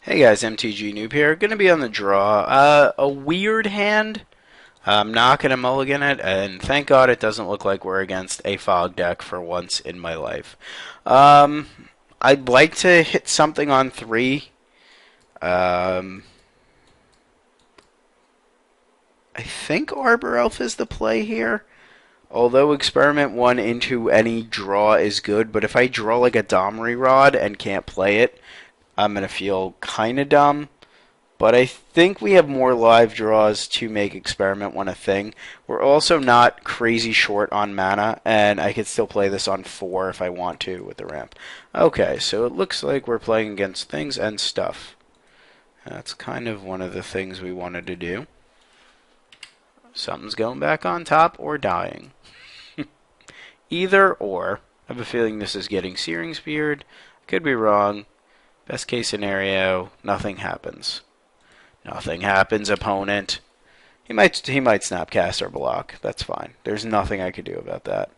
Hey guys, Mtg here. Gonna be on the draw. A weird hand. I'm not gonna mulligan it, and thank God it doesn't look like we're against a fog deck for once in my life. Um, I'd like to hit something on three. Um, I think Arbor Elf is the play here. Although Experiment 1 into any draw is good, but if I draw like a Domri Rod and can't play it, I'm gonna feel kinda dumb. But I think we have more live draws to make Experiment 1 a thing. We're also not crazy short on mana, and I could still play this on 4 if I want to with the ramp. Okay, so it looks like we're playing against things and stuff. That's kind of one of the things we wanted to do. Something's going back on top or dying. Either or. I have a feeling this is getting Searing Speared. Could be wrong. Best case scenario, nothing happens. Nothing happens, opponent. He might snapcast or block. That's fine. There's nothing I could do about that.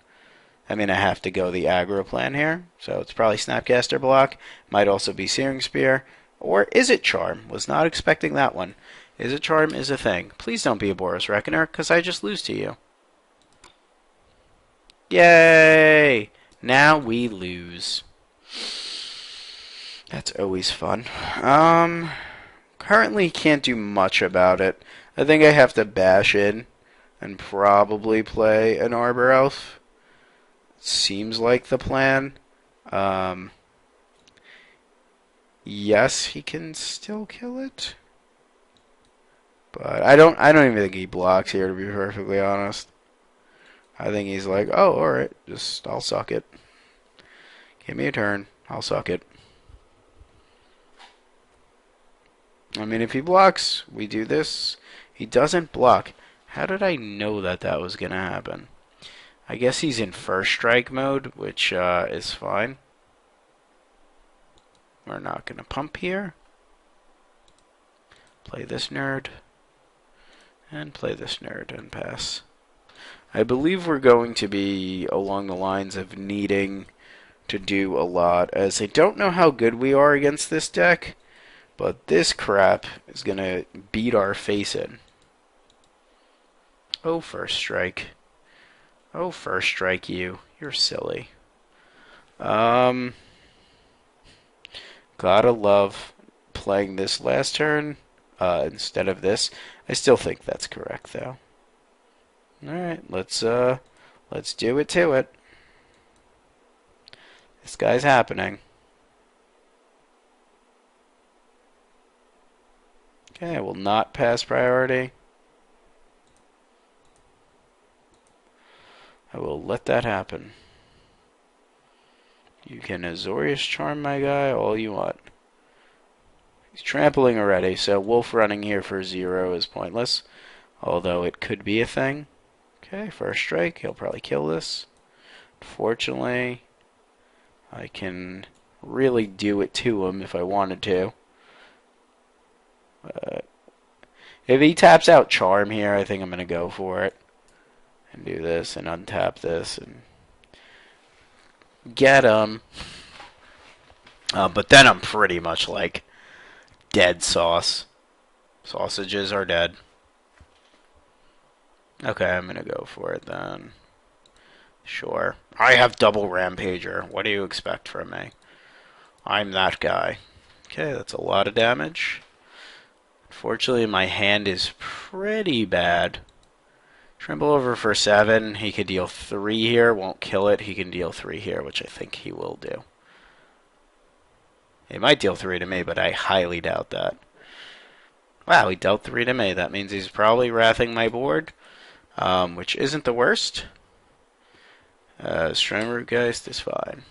I mean, I have to go the aggro plan here, so it's probably snapcast or block. Might also be Searing Spear. Or is it Charm? Was not expecting that one. Is it Charm is a thing. Please don't be a Boros Reckoner, because I just lose to you. Yay! Now we lose. That's always fun. Currently can't do much about it. I think I have to bash in and probably play an Arbor Elf. Seems like the plan. Yes, he can still kill it. But I don't even think he blocks here, to be perfectly honest. I think he's like, oh, alright, I'll suck it. Give me a turn. I'll suck it. I mean, if he blocks, we do this. He doesn't block. How did I know that that was going to happen? I guess he's in first strike mode, which is fine. We're not going to pump here. Play this nerd. And play this nerd and pass. I believe we're going to be along the lines of needing to do a lot, as I don't know how good we are against this deck. But this crap is going to beat our face in. Oh, first strike. Oh, first strike you. You're silly. Gotta love playing this last turn instead of this. I still think that's correct, though. Alright, let's do it to it. This guy's happening. Okay, I will not pass priority. I will let that happen. You can Azorius Charm my guy all you want. He's trampling already, so Wolf running here for 0 is pointless. Although it could be a thing. Okay, first strike. He'll probably kill this. Fortunately, I can really do it to him if I wanted to. If he taps out Charm here, I think I'm going to go for it. And do this and untap this and get him. But then I'm pretty much like dead sauce. Sausages are dead. Okay, I'm going to go for it then. Sure. I have double Rampager. What do you expect from me? I'm that guy. Okay, that's a lot of damage. Fortunately, my hand is pretty bad. Trample over for 7. He could deal 3 here. Won't kill it. He can deal 3 here, which I think he will do. He might deal 3 to me, but I highly doubt that. Wow, he dealt 3 to me. That means he's probably wrathing my board, which isn't the worst. Stranglegeist is fine.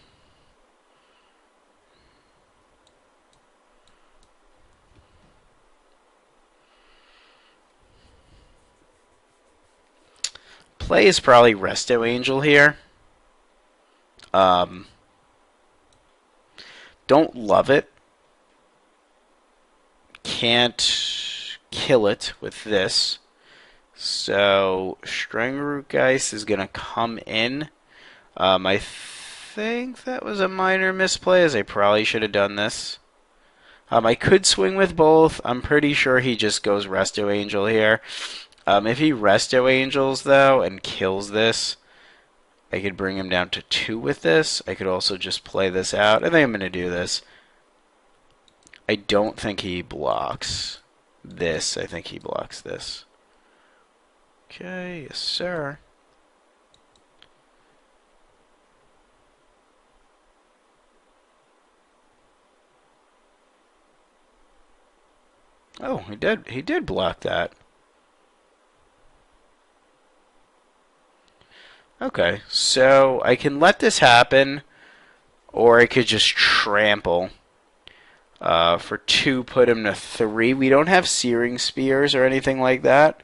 Play is probably Resto Angel here. Don't love it. Can't kill it with this. So Stranglegeist is going to come in. I think that was a minor misplay, as I probably should have done this. I could swing with both. I'm pretty sure he just goes Resto Angel here. If he Resto Angels, though, and kills this, I could bring him down to 2 with this. I could also just play this out. I think I'm going to do this. I don't think he blocks this. I think he blocks this. Okay, yes, sir. Oh, he did. He did block that. Okay, so I can let this happen, or I could just trample. For 2, put him to 3. We don't have Searing Spears or anything like that,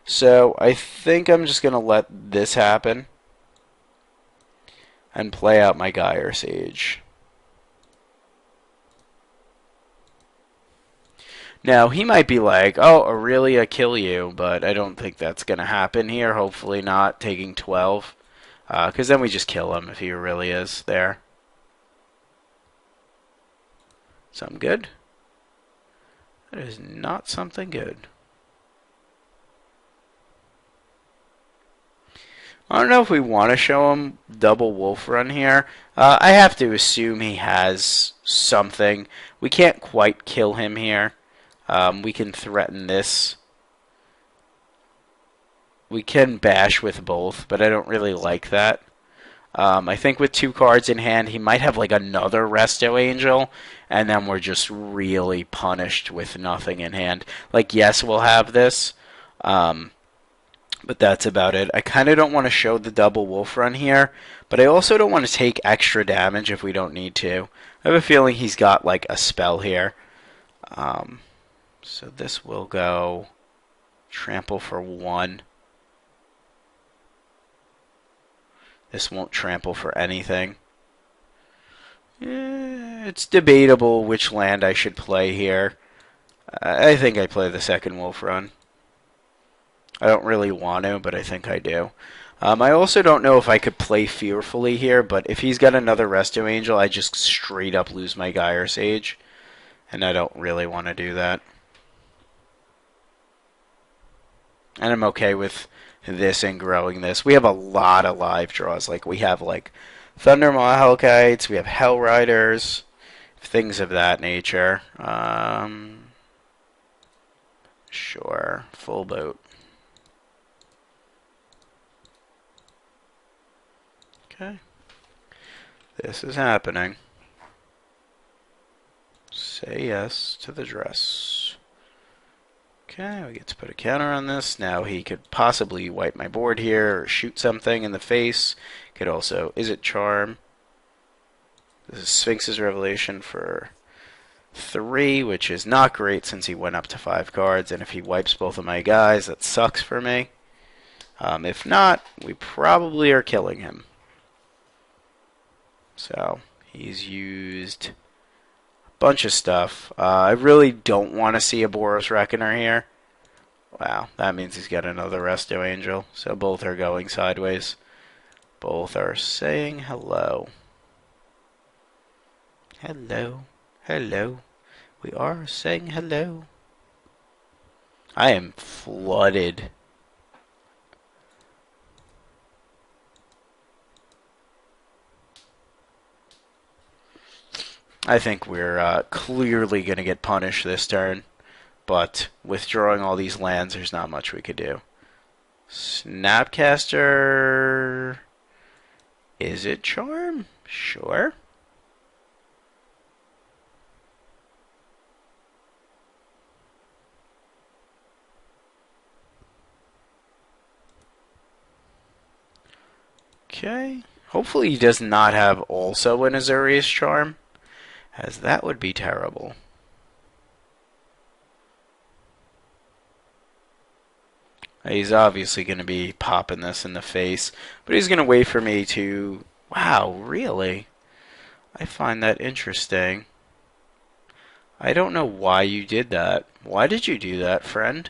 so I think I'm just going to let this happen and play out my Gyre Sage. Now, he might be like, oh, Aurelia, kill you, but I don't think that's going to happen here. Hopefully not, taking 12. Because then we just kill him if he really is there. Something good? That is not something good. I don't know if we want to show him double wolf run here. I have to assume he has something. We can't quite kill him here. We can threaten this. We can bash with both, but I don't really like that. I think with 2 cards in hand, he might have like another Resto Angel, and then we're just really punished with nothing in hand. Like, yes, we'll have this, but that's about it. I kind of don't want to show the double wolf run here, but I also don't want to take extra damage if we don't need to. I have a feeling he's got like a spell here. So this will go trample for 1. This won't trample for anything. It's debatable which land I should play here. I think I play the second wolf run. I don't really want to, but I think I do. I also don't know if I could play fearfully here, but if he's got another Resto Angel, I just straight up lose my Gyre Sage. And I don't really want to do that. And I'm okay with this and growing this. We have a lot of live draws. Like, we have, like, Thunder Mahalkites, we have Hell Riders, things of that nature. Sure, full boat. Okay. This is happening. Say yes to the dress. Okay, we get to put a counter on this. Now he could possibly wipe my board here or shoot something in the face. Could also, is it Charm? This is Sphinx's Revelation for 3, which is not great since he went up to 5 cards. And if he wipes both of my guys, that sucks for me. If not, we probably are killing him. So, he's used a bunch of stuff. I really don't want to see a Boros Reckoner here. Wow, that means he's got another Resto Angel. So both are going sideways. Both are saying hello. Hello. Hello. We are saying hello. I am flooded. I think we're clearly going to get punished this turn. But withdrawing all these lands, there's not much we could do. Snapcaster. Is it Charm? Sure. Okay. Hopefully he does not have also an Azurius Charm, as that would be terrible. He's obviously going to be popping this in the face, but he's going to wait for me to... Wow, really? I find that interesting. I don't know why you did that. Why did you do that, friend?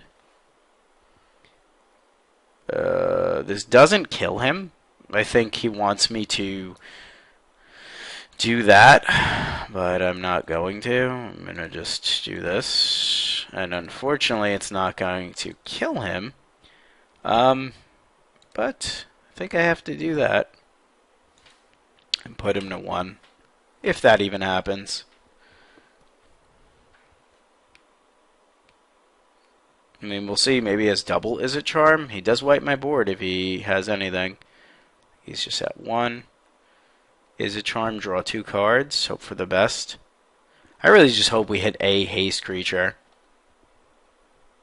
This doesn't kill him. I think he wants me to do that. but I'm not going to. I'm going to just do this. And unfortunately, it's not going to kill him. But I think I have to do that. And put him to 1. If that even happens. I mean, we'll see. Maybe he has double Is It Charm. He does wipe my board if he has anything. He's just at 1. Is It Charm, draw 2 cards. Hope for the best. I really just hope we hit a haste creature.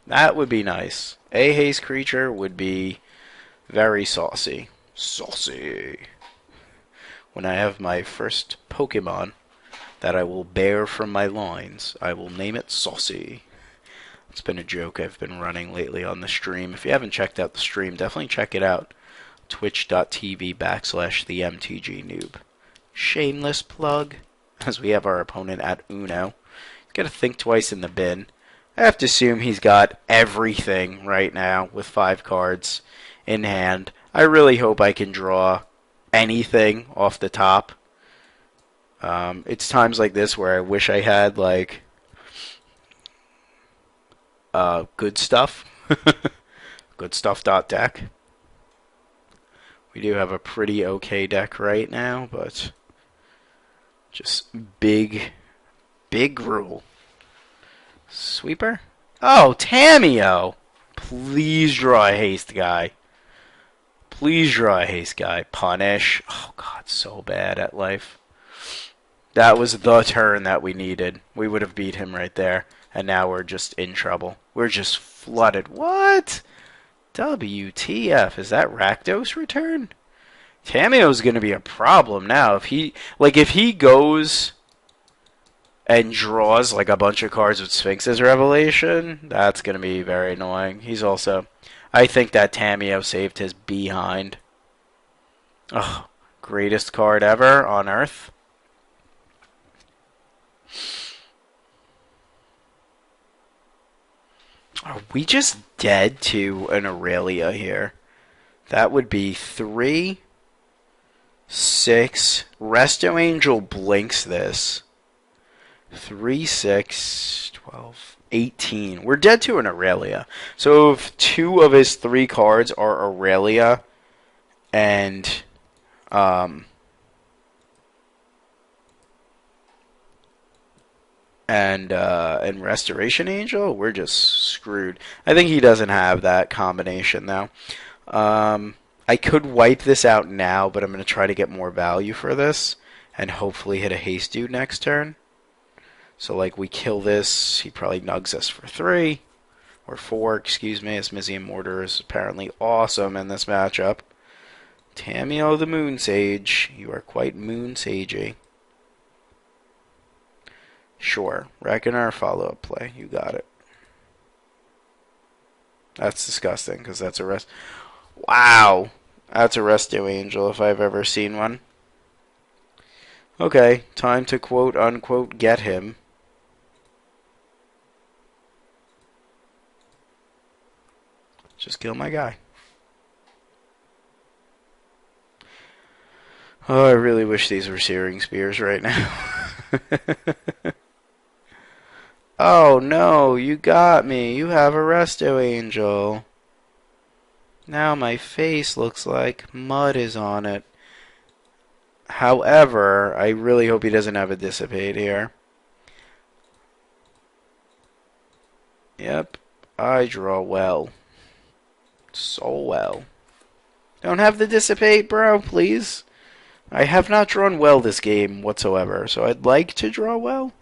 That would be nice. A haste creature would be very saucy. Saucy. When I have my first Pokemon that I will bear from my loins, I will name it Saucy. It's been a joke I've been running lately on the stream. If you haven't checked out the stream, definitely check it out. Twitch.tv/Themtgnoob. Shameless plug, as we have our opponent at Uno. He's got to think twice in the bin. I have to assume he's got everything right now with 5 cards in hand. I really hope I can draw anything off the top. It's times like this where I wish I had, like, good stuff. Goodstuff.deck. We do have a pretty okay deck right now, but just big rule. Sweeper? Oh, Tamiyo! Please draw a haste guy. Please draw a haste guy. Punish. Oh, God, so bad at life. That was the turn that we needed. We would have beat him right there. And now we're just in trouble. We're just flooded. What? WTF. Is that Rakdos return? Tamiyo's going to be a problem now. If he goes and draws like a bunch of cards with Sphinx's Revelation, that's going to be very annoying. He's also... I think that Tamiyo saved his behind. Oh, greatest card ever on Earth. Are we just dead to an Aurelia here? That would be 3, 6. Resto Angel blinks this. 3, 6, 12, 18. We're dead to an Aurelia. So if 2 of his 3 cards are Aurelia and Restoration Angel, we're just screwed. I think he doesn't have that combination though. I could wipe this out now, but I'm going to try to get more value for this and hopefully hit a haste dude next turn. So like we kill this, he probably nugs us for 3 or 4, excuse me. Asmisian Mortar is apparently awesome in this matchup. Tamiyo the Moon Sage, you are quite Moon Sagey. Sure, Reckoner follow-up play. You got it. That's disgusting, because that's a rest... Wow! That's a Resto Angel, if I've ever seen one. Okay, time to quote-unquote get him. Just kill my guy. Oh, I really wish these were Searing Spears right now. Oh no, you got me. You have a Resto Angel. Now my face looks like mud is on it. However, I really hope he doesn't have a Dissipate here. Yep, I draw well. So well. Don't have the Dissipate, bro, please. I have not drawn well this game whatsoever, so I'd like to draw well.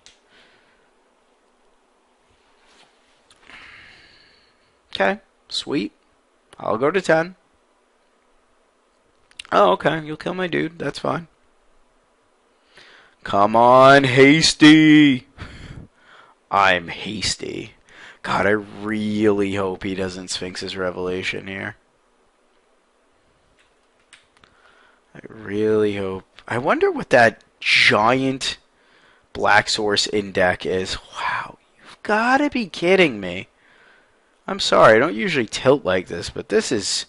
Okay, sweet. I'll go to 10. Oh, okay, you'll kill my dude. That's fine. Come on, Hasty. I'm hasty. God, I really hope he doesn't Sphinx's Revelation here. I really hope. I wonder what that giant Black Source in deck is. Wow, you've got to be kidding me. I'm sorry, I don't usually tilt like this, but this is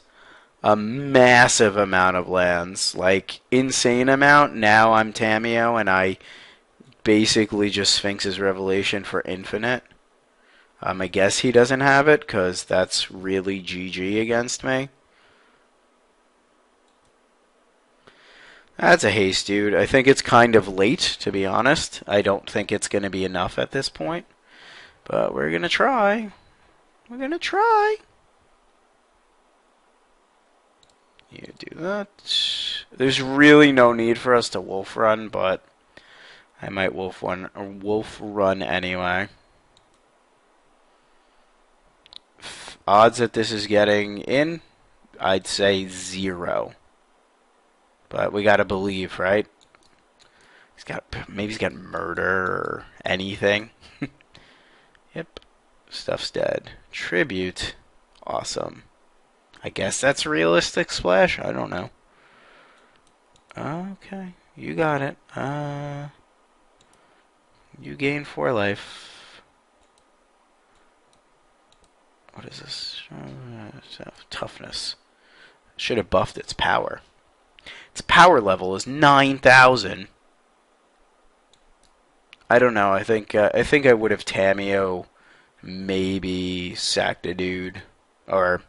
a massive amount of lands. Like, insane amount. Now I'm Tamiyo, and I basically just Sphinx's Revelation for infinite. I guess he doesn't have it, because that's really GG against me. That's a haste, dude. I think it's kind of late, to be honest. I don't think it's going to be enough at this point. But we're going to try. We're going to try. You do that. There's really no need for us to wolf run, but I might wolf run anyway. Odds that this is getting in, I'd say 0. But we gotta believe, right? Maybe he's got murder or anything. Yep. Stuff's dead. Tribute. Awesome. I guess that's realistic splash? I don't know. Okay. You got it. You gain 4 life. What is this? Toughness. Should have buffed its power. Its power level is 9,000. I don't know. I think I would have Tameo maybe sacked a dude, or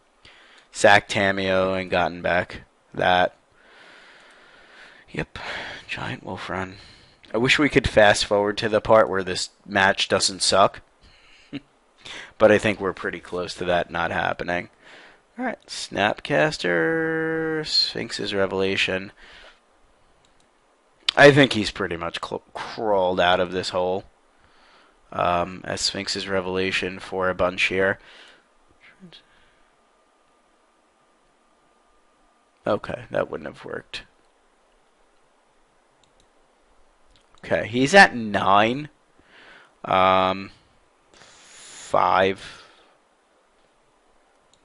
sacked Tameo and gotten back that. Yep, giant wolf run. I wish we could fast forward to the part where this match doesn't suck, but I think we're pretty close to that not happening. Alright, Snapcaster, Sphinx's Revelation. I think he's pretty much crawled out of this hole. As Sphinx's Revelation for a bunch here. Okay, that wouldn't have worked. Okay, he's at 9. 5.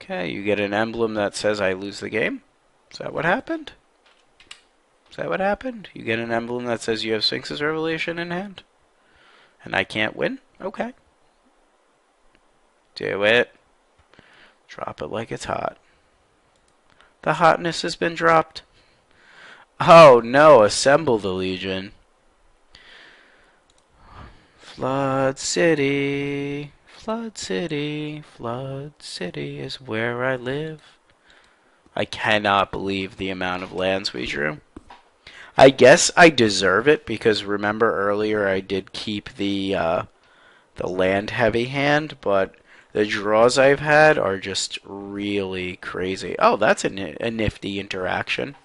Okay, you get an emblem that says I lose the game. Is that what happened? Is that what happened? You get an emblem that says you have Sphinx's Revelation in hand? And I can't win? Okay. Do it. Drop it like it's hot. The hotness has been dropped. Oh no, assemble the Legion. Flood City. Flood City, Flood City is where I live. I cannot believe the amount of lands we drew. I guess I deserve it because remember earlier I did keep the land heavy hand, but the draws I've had are just really crazy. Oh, that's a nifty interaction.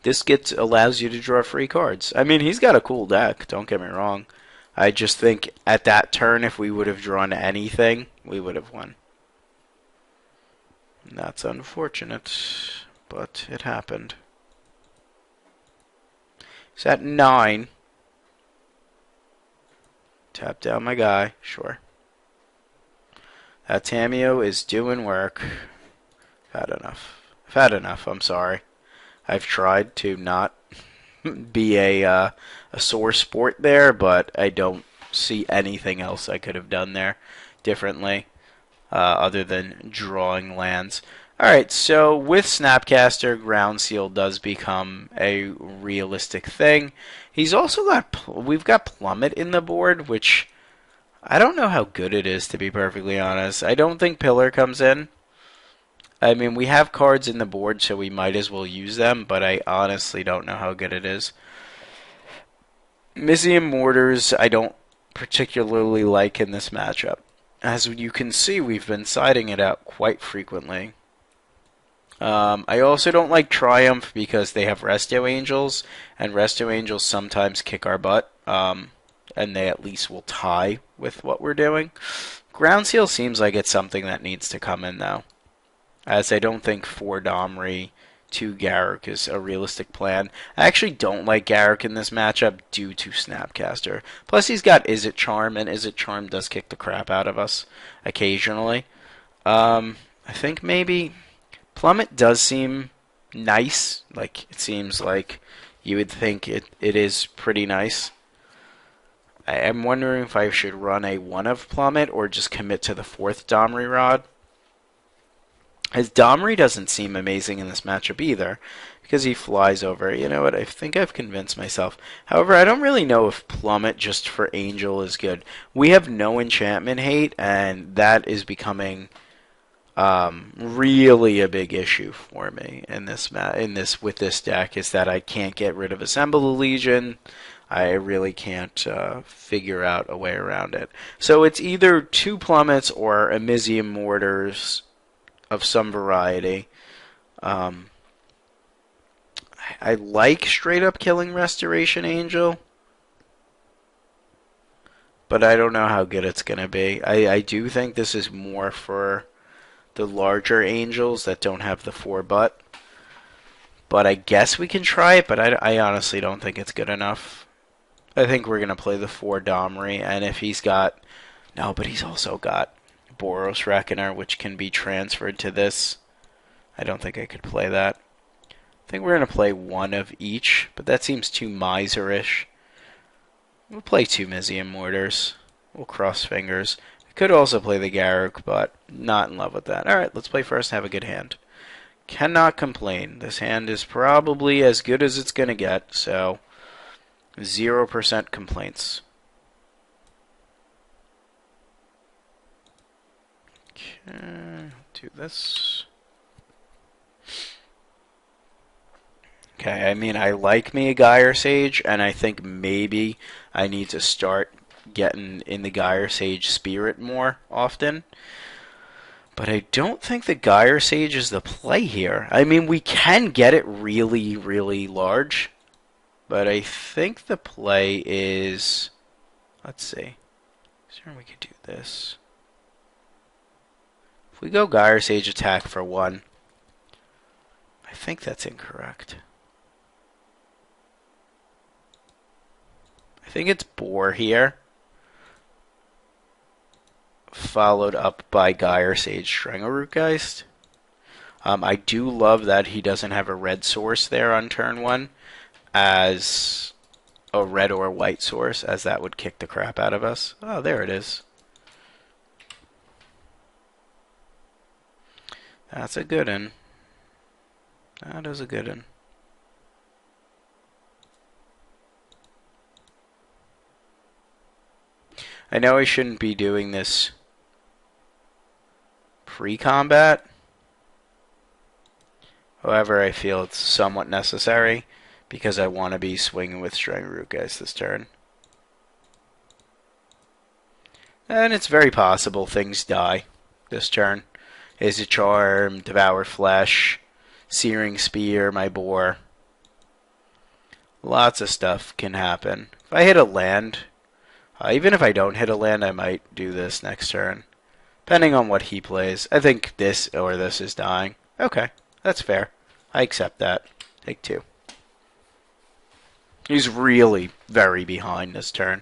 This allows you to draw free cards. I mean, he's got a cool deck, don't get me wrong. I just think at that turn, if we would have drawn anything, we would have won. And that's unfortunate, but it happened. He's at 9. Tap down my guy, sure. That Tameo is doing work. I've had enough. I've had enough, I'm sorry. I've tried to not be a sore sport there, but I don't see anything else I could have done there differently other than drawing lands. Alright, so with Snapcaster, Ground Seal does become a realistic thing. He's also we've got Plummet in the board, which I don't know how good it is, to be perfectly honest. I don't think Pillar comes in. I mean, we have cards in the board, so we might as well use them, but I honestly don't know how good it is. Mizium Mortars, I don't particularly like in this matchup. As you can see, we've been siding it out quite frequently. I also don't like Triumph because they have Resto Angels, and Resto Angels sometimes kick our butt, and they at least will tie with what we're doing. Ground Seal seems like it's something that needs to come in, though, as I don't think 4 Domri, 2 Garruk is a realistic plan. I actually don't like Garruk in this matchup due to Snapcaster. Plus he's got Izzet Charm, and Izzet Charm does kick the crap out of us occasionally. I think maybe Plummet does seem nice. Like, it seems like you would think it is pretty nice. I'm wondering if I should run a 1 of Plummet or just commit to the 4th Domri Rod. His Domri doesn't seem amazing in this matchup either, because he flies over. You know what? I think I've convinced myself. However, I don't really know if Plummet just for Angel is good. We have no enchantment hate, and that is becoming really a big issue for me in this with this deck. Is that I can't get rid of Assemble the Legion. I really can't figure out a way around it. So it's either 2 Plummets or Amizium Mortars of some variety. I like straight up killing Restoration Angel, but I don't know how good it's going to be. I do think this is more for the larger angels that don't have the 4 but I guess we can try it, but I honestly don't think it's good enough. I think we're going to play the 4 Domri, and if he's got... No, but he's also got Boros Reckoner, which can be transferred to this. I don't think I could play that. I think we're going to play 1 of each, but that seems too miserish. We'll play 2 Mizium Mortars. We'll cross fingers. I could also play the Garruk, but not in love with that. Alright, let's play first and have a good hand. Cannot complain. This hand is probably as good as it's going to get, so 0% complaints. Okay, do this. Okay, I mean, I like me a Gyre Sage, and I think maybe I need to start getting in the Gyre Sage spirit more often. But I don't think the Gyre Sage is the play here. I mean, we can get it really, really large, but I think the play is... Let's see. Sure, we could do this. If we go Gyre Sage attack for 1, I think that's incorrect. I think it's Boar here, followed up by Gyre Sage Stranglerootgeist. I do love that he doesn't have a red source there on turn 1 as a red or white source, as that would kick the crap out of us. Oh, there it is. That's a good one. That is a good one. I know I shouldn't be doing this pre-combat. However, I feel it's somewhat necessary because I want to be swinging with Stranglerootgeist this turn. And it's very possible things die this turn. Is a Charm, Devour Flesh, Searing Spear, my Boar. Lots of stuff can happen. If I hit a land... even if I don't hit a land, I might do this next turn. Depending on what he plays. I think this or this is dying. Okay, that's fair. I accept that. Take 2. He's really very behind this turn.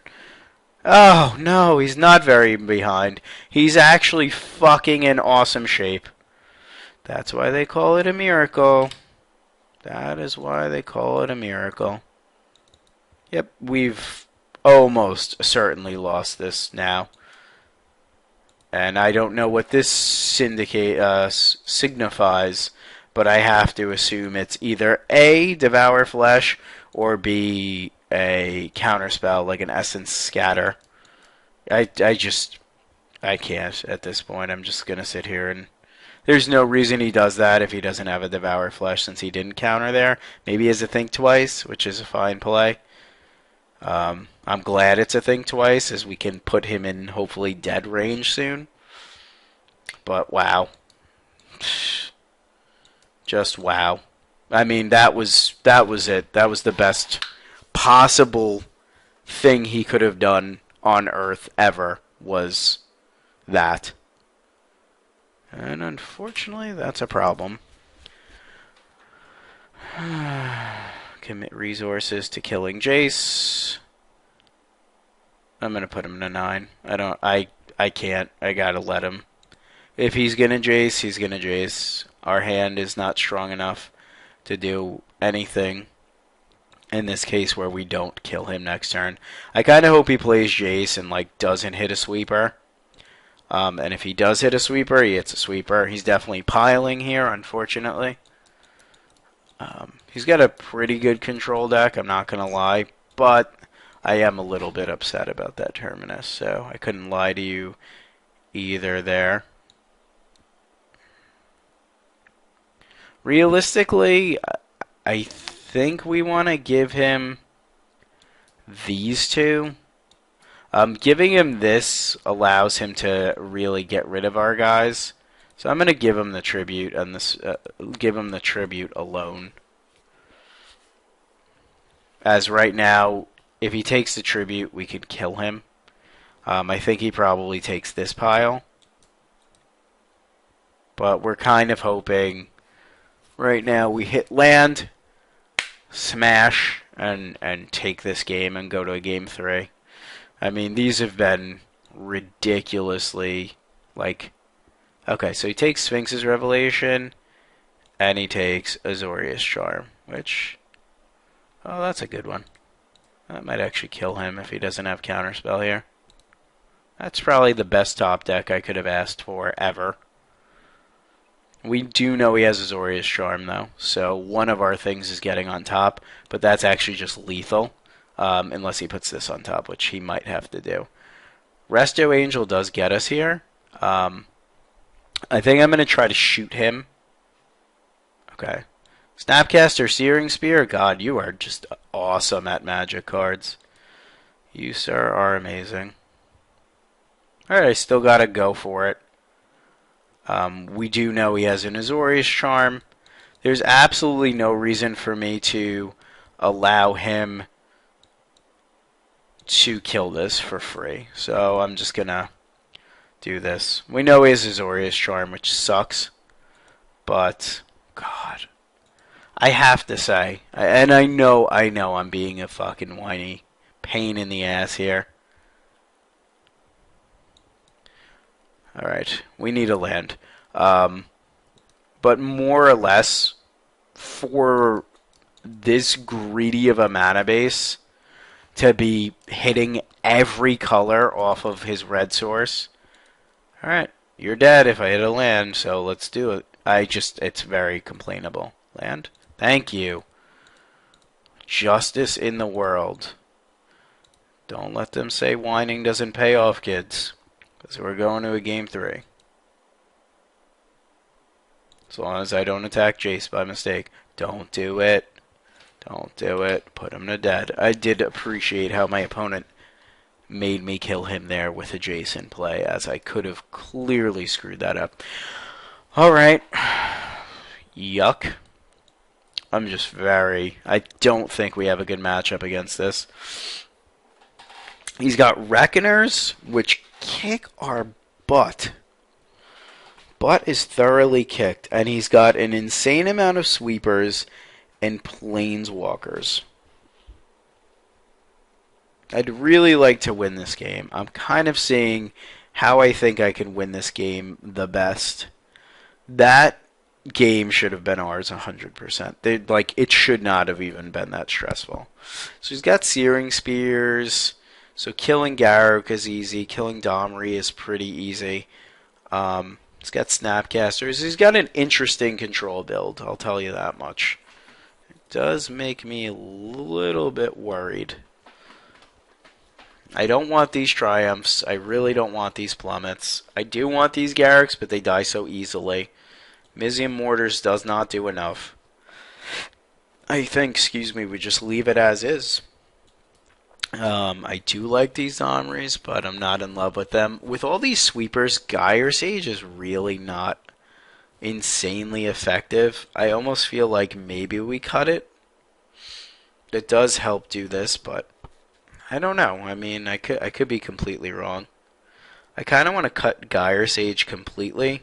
Oh, no, he's not very behind. He's actually fucking in awesome shape. That's why they call it a miracle. That is why they call it a miracle. Yep, we've almost certainly lost this now. And I don't know what this signifies, but I have to assume it's either A, Devour Flesh, or B, a counterspell like an Essence Scatter. I can't at this point. I'm just going to sit here and... There's no reason he does that if he doesn't have a Devour Flesh since he didn't counter there. Maybe he has a Think Twice, which is a fine play. I'm glad it's a Think Twice, as we can put him in hopefully dead range soon. But wow. Just wow. I mean, that was it. That was the best possible thing he could have done on Earth ever, was that. And unfortunately, that's a problem. Commit resources to killing Jace. I'm gonna put him in a 9. I can't. I gotta let him. If he's gonna Jace, he's gonna Jace. Our hand is not strong enough to do anything in this case where we don't kill him next turn. I kind of hope he plays Jace and like doesn't hit a sweeper. And if he does hit a sweeper, he hits a sweeper. He's definitely piling here, unfortunately. He's got a pretty good control deck, I'm not going to lie. But I am a little bit upset about that Terminus, so I couldn't lie to you either there. Realistically, I think we want to give him these two. Giving him this allows him to really get rid of our guys. So I'm going to give him the tribute and this give him the tribute alone. As right now, if he takes the tribute, we could kill him. I think he probably takes this pile. But we're kind of hoping right now we hit land, smash, and take this game and go to a game 3. I mean, these have been ridiculously, like... Okay, so he takes Sphinx's Revelation, and he takes Azorius Charm, which... Oh, that's a good one. That might actually kill him if he doesn't have Counterspell here. That's probably the best top deck I could have asked for ever. We do know he has Azorius Charm, though, so one of our things is getting on top, but that's actually just lethal, unless he puts this on top, which he might have to do. Resto Angel does get us here. I think I'm going to try to shoot him. Okay. Snapcaster, Searing Spear, God, you are just awesome at Magic cards. You, sir, are amazing. Alright, I still got to go for it. We do know he has an Azorius Charm. There's absolutely no reason for me to allow him to kill this for free. So I'm just going to do this. We know he has Azorius Charm, which sucks. But, God... I have to say, and I know I'm being a fucking whiny pain in the ass here. Alright, we need a land. But more or less, for this greedy of a mana base to be hitting every color off of his red source. Alright, you're dead if I hit a land, so let's do it. It's very complainable. Land? Thank you. Justice in the world. Don't let them say whining doesn't pay off, kids. Because we're going to a game 3. As long as I don't attack Jace by mistake. Don't do it. Don't do it. Put him to dead. I did appreciate how my opponent made me kill him there with a Jace in play, as I could have clearly screwed that up. Alright. Yuck. I don't think we have a good matchup against this. He's got Reckoners, which kick our butt. Butt is thoroughly kicked, and he's got an insane amount of sweepers and Planeswalkers. I'd really like to win this game. I'm kind of seeing how I think I can win this game the best. That game should have been ours 100%. It should not have even been that stressful. So he's got Searing Spears. So killing Garruk is easy. Killing Domri is pretty easy. He's got Snapcasters. He's got an interesting control build, I'll tell you that much. It does make me a little bit worried. I don't want these Triumphs. I really don't want these Plummets. I do want these Garruks, but they die so easily. Mizium Mortars does not do enough. I think, we just leave it as is. I do like these Domries, but I'm not in love with them. With all these sweepers, Gyre Sage is really not insanely effective. I almost feel like maybe we cut it. It does help do this, but I don't know. I mean, I could be completely wrong. I kind of want to cut Gyre Sage completely.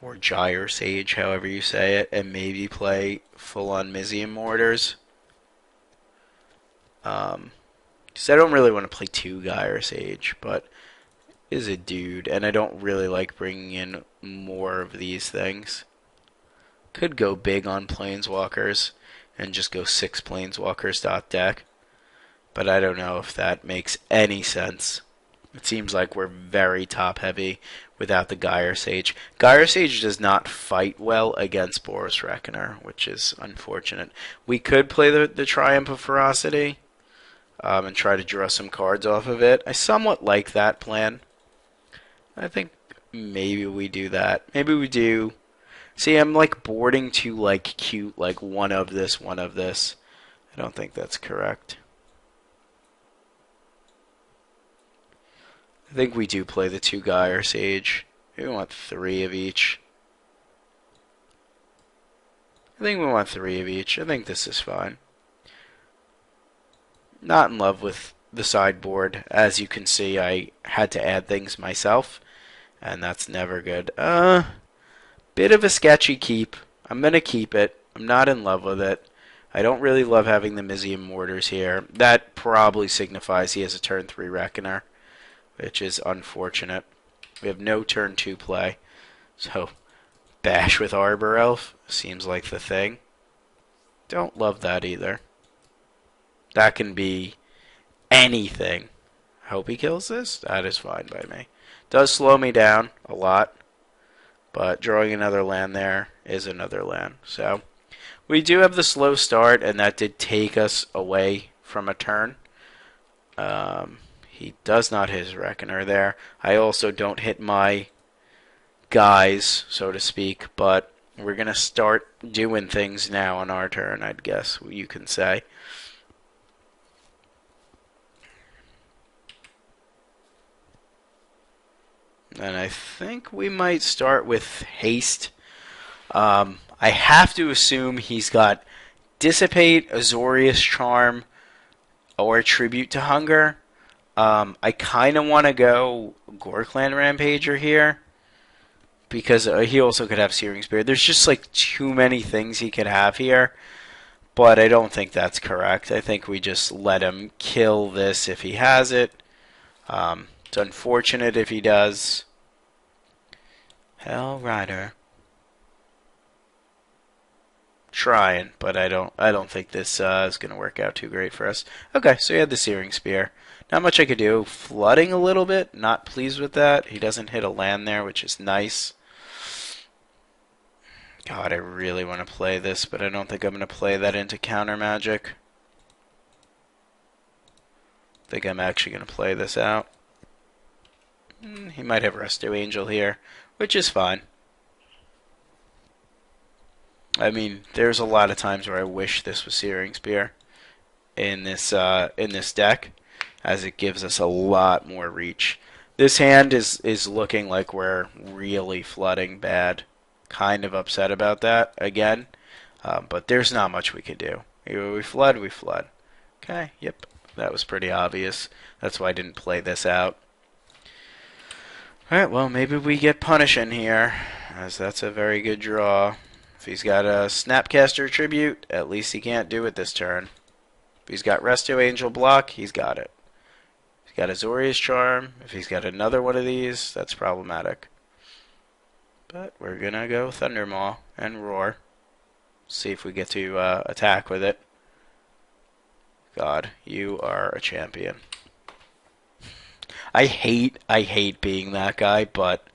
Or Gyre Sage, however you say it, and maybe play full-on Mizium Mortars. Because I don't really want to play 2 Gyre Sage, but is a dude, and I don't really like bringing in more of these things. Could go big on Planeswalkers, and just go 6 Planeswalkers deck, but I don't know if that makes any sense. It seems like we're very top heavy without the Gyre Sage. Gyre Sage does not fight well against Boros Reckoner, which is unfortunate. We could play the Triumph of Ferocity and try to draw some cards off of it. I somewhat like that plan. I think maybe we do that. Maybe we do. See, I'm like boarding to like cute, like one of this, one of this. I don't think that's correct. I think we do play the 2 Gyre Sage. Maybe we want 3 of each. I think we want 3 of each. I think this is fine. Not in love with the sideboard. As you can see, I had to add things myself, and that's never good. Bit of a sketchy keep. I'm going to keep it. I'm not in love with it. I don't really love having the Mizium Mortars here. That probably signifies he has a turn 3 Reckoner, which is unfortunate. We have no turn 2 play. So, bash with Arbor Elf seems like the thing. Don't love that either. That can be anything. Hope he kills this. That is fine by me. Does slow me down a lot, but drawing another land there is another land. So, we do have the slow start, and that did take us away from a turn. He does not hit his Reckoner there. I also don't hit my guys, so to speak, but we're going to start doing things now on our turn, I'd guess you can say. And I think we might start with haste. I have to assume he's got Dissipate, Azorius Charm, or Tribute to Hunger. I kind of want to go Gorkland Rampager here, because he also could have Searing Spear. There's just like too many things he could have here, but I don't think that's correct. I think we just let him kill this if he has it. It's unfortunate if he does. Hell Rider. Trying, but I don't think this is going to work out too great for us. Okay, so he had the Searing Spear. Not much I could do. Flooding a little bit. Not pleased with that. He doesn't hit a land there, which is nice. God, I really want to play this, but I don't think I'm going to play that into Counter Magic. I think I'm actually going to play this out. He might have Resto Angel here, which is fine. I mean, there's a lot of times where I wish this was Searing Spear in this deck, as it gives us a lot more reach. This hand is looking like we're really flooding bad. Kind of upset about that again, but there's not much we can do. We flood, we flood. Okay, yep, that was pretty obvious. That's why I didn't play this out. Alright, well, maybe we get Punishing here, as that's a very good draw. If he's got a Snapcaster Tribute, at least he can't do it this turn. If he's got Resto Angel block, he's got it. If he's got Azorius Charm, if he's got another one of these, that's problematic. But we're going to go Thundermaw and Roar. See if we get to attack with it. God, you are a champion. I hate being that guy, but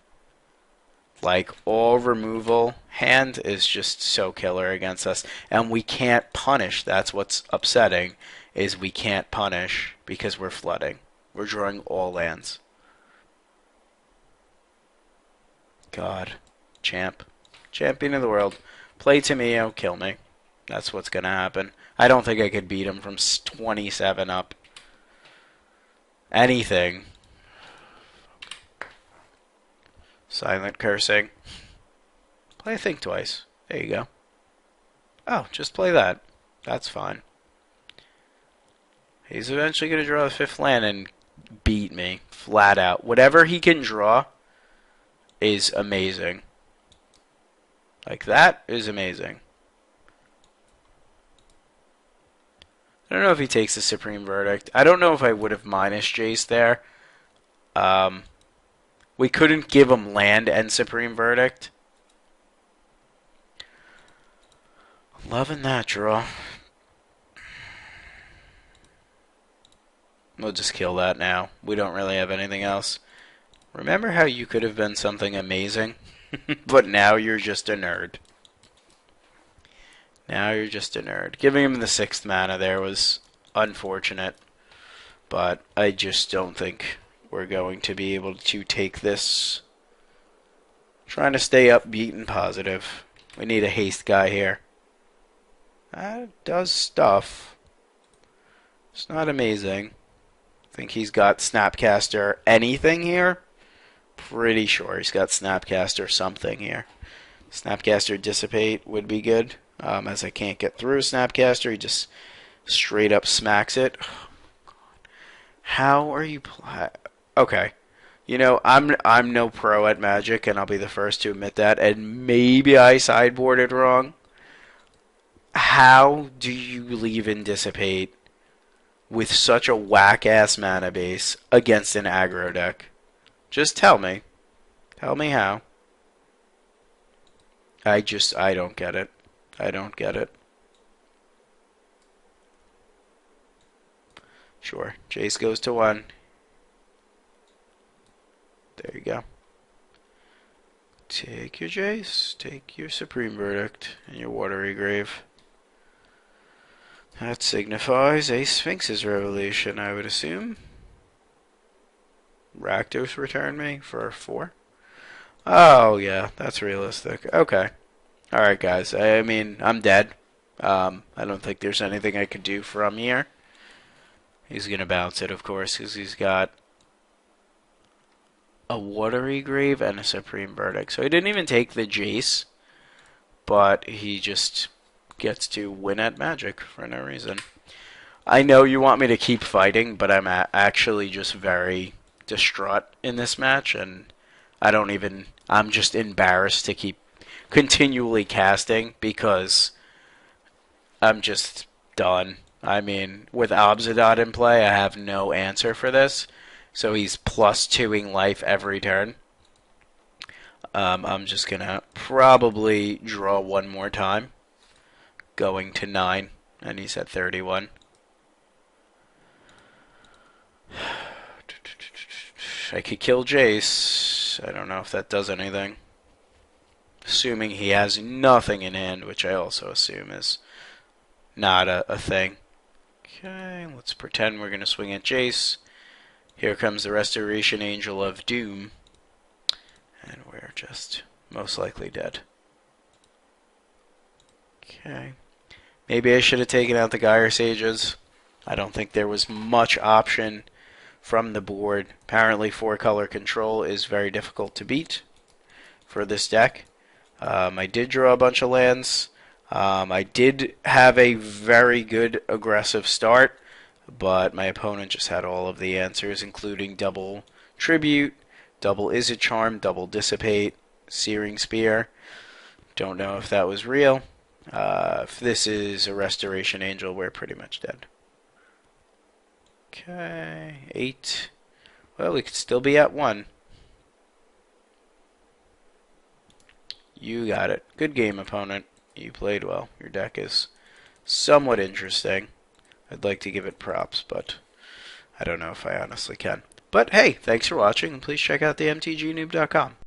like all removal hand is just so killer against us, and we can't punish. That's what's upsetting, is we can't punish because we're flooding. We're drawing all lands. God, champion of the world. Play Tamiyo, kill me. That's what's gonna happen. I don't think I could beat him from 27 up. Anything. Silent cursing. Play Think Twice. There you go. Oh, just play that. That's fine. He's eventually going to draw a 5th land and beat me. Flat out. Whatever he can draw is amazing. Like, that is amazing. I don't know if he takes the Supreme Verdict. I don't know if I would have minus Jace there. We couldn't give him land and Supreme Verdict. Loving that draw. We'll just kill that now. We don't really have anything else. Remember how you could have been something amazing? But now you're just a nerd. Now you're just a nerd. Giving him the 6th mana there was unfortunate. But I just don't think we're going to be able to take this. Trying to stay upbeat and positive. We need a haste guy here. That does stuff. It's not amazing. I think he's got Snapcaster anything here. Pretty sure he's got Snapcaster something here. Snapcaster Dissipate would be good. As I can't get through Snapcaster, he just straight up smacks it. How are you okay. You know, I'm no pro at Magic, and I'll be the first to admit that, and maybe I sideboarded wrong. How do you leave in Dissipate with such a whack-ass mana base against an aggro deck? Just tell me. Tell me how. I don't get it. I don't get it. Sure, Jace goes to 1. There you go. Take your Jace, take your Supreme Verdict, and your Watery Grave. That signifies a Sphinx's Revelation, I would assume. Rakdos return me for 4. Oh, yeah, that's realistic. Okay. Alright, guys. I mean, I'm dead. I don't think there's anything I could do from here. He's going to bounce it, of course, because he's got a Watery Grave and a Supreme Verdict. So he didn't even take the Jace, but he just gets to win at Magic for no reason. I know you want me to keep fighting, but I'm actually just very distraught in this match, and I'm just embarrassed to keep continually casting because I'm just done. I mean, with Obzidot in play, I have no answer for this. So he's +2ing life every turn. I'm just going to probably draw one more time. Going to 9, and he's at 31. I could kill Jace. I don't know if that does anything. Assuming he has nothing in hand, which I also assume is not a thing. Okay, let's pretend we're going to swing at Jace. Here comes the Restoration Angel of Doom. And we're just most likely dead. Okay. Maybe I should have taken out the Gyre Sages. I don't think there was much option from the board. Apparently 4-color control is very difficult to beat for this deck. I did draw a bunch of lands. I did have a very good aggressive start, but my opponent just had all of the answers, including double Tribute, double Izzet Charm, double Dissipate, Searing Spear. Don't know if that was real. If this is a Restoration Angel, we're pretty much dead. Okay, 8. Well, we could still be at 1. You got it. Good game, opponent. You played well. Your deck is somewhat interesting. I'd like to give it props, but I don't know if I honestly can. But hey, thanks for watching, and please check out the Mtgnoob.com.